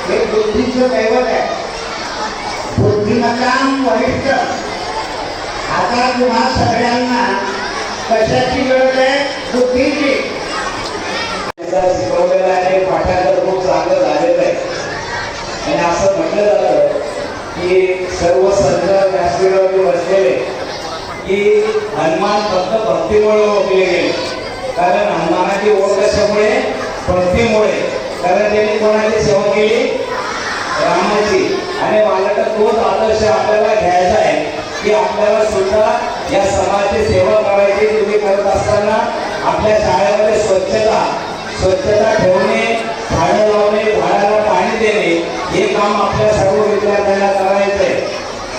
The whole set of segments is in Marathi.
हे बुद्धीचं दैवत आहे. बुद्धिमत्तां वरिष्ठ. आता तुम्हा सगळ्यांना कशाची गरज आहे? बुद्धीची. शिकवलेलं आहे, पाठांतर खूप चांगलं झालेलं आहे. आणि असं म्हटलं जातं की सर्व संत व्यासपीठावर बसलेले की हनुमान फक्त भक्तीमुळे ओळखले गेले. कारण हनुमानाची ओळख कशामुळे? भक्तीमुळे. कारण त्यांनी कोणाची सेवा केली? रामाची. आणि मला तर तोच आदर्श आपल्याला घ्यायचा आहे की आपल्याला सुद्धा या समाजाची सेवा करायची. तुम्ही करत असताना आपल्या शाळेमध्ये स्वच्छता ठेवणे, झाडं लावणे, झाडाला पाणी देणे हे काम आपल्या सर्व विद्यार्थ्यांना करायचं आहे.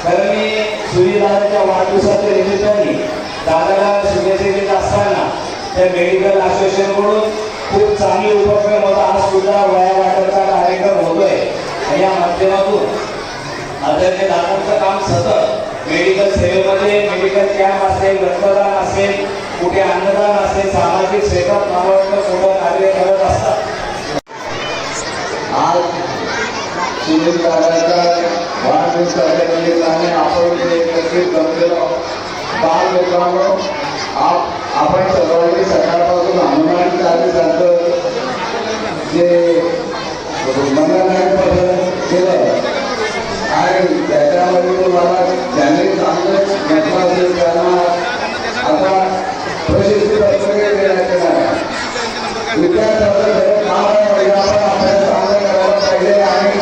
तर मी सुनीलदादाच्या वाढदिवसाच्या निमित्ताने दादाला शुभेच्छा देत असताना त्या मेडिकल असोसिएशनकडून खूप चांगले उपक्रम होता. आज सुद्धा वया वाटपचा कार्यक्रम होतोय. या माध्यमातून आदरणीय दादांचं काम सतत मेडिकल सेवेमध्ये, मेडिकल कॅम्प असेल, रक्तदान असेल, कुठे अन्नदान असेल, सामाजिक क्षेत्रात मानवता सोबत कार्य करत असतात. आज सुनील दादाच्या वाढदिवसाच्या निमित्ताने आपण जे एकत्रित जमलेलो बाल मित्रांनो, आपण सर्वांनी सकाळपासून हनुमान चालीसाचं जे मनोरंजन केलं आणि त्याच्यामध्ये तुम्हाला ज्यांनी चांगलं घेतलं असेल त्यांना आता प्रसिद्धी पत्रके देण्याचे नाही. विद्यार्थ्यांचं नाव आहे आपण आपल्याला चांगलं करायला पाहिजे आणि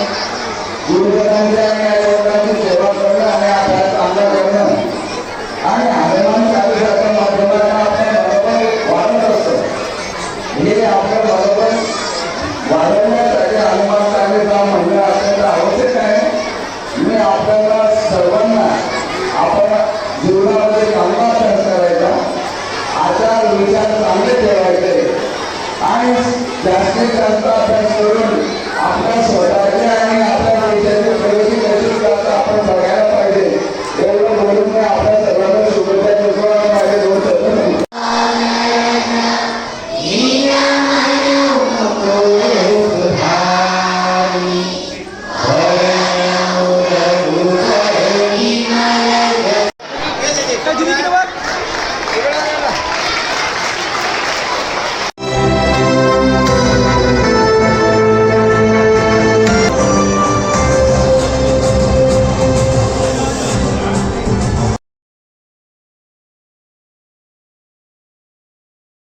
गुरुजनांची आणि आईवडिलांची सेवा करणं आणि आपल्याला चांगलं करणं आणि हनुमान चालीसाच्या माध्यमातून आपण बरोबर वाढत असतो. हे आपलं बरोबर वाढवण्यासाठी हनुमान चालीसा म्हणणं अत्यंत आवश्यक आहे. मी आपल्याला सर्वांना आपण जीवनामध्ये चांगला अभ्यास करायचा, आचार विचार चांगले ठेवायचे आणि जास्तीत जास्त अभ्यास करून आपल्या स्वतःचे आणि आपल्या देशाची प्रगती कशी करता आपण बघायला पाहिजे. एवढं बोलून मी आपल्या सर्वांना शुभेच्छा देतो आणि माझे दोन शब्द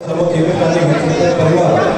सर्व केमिकल आणि परिवार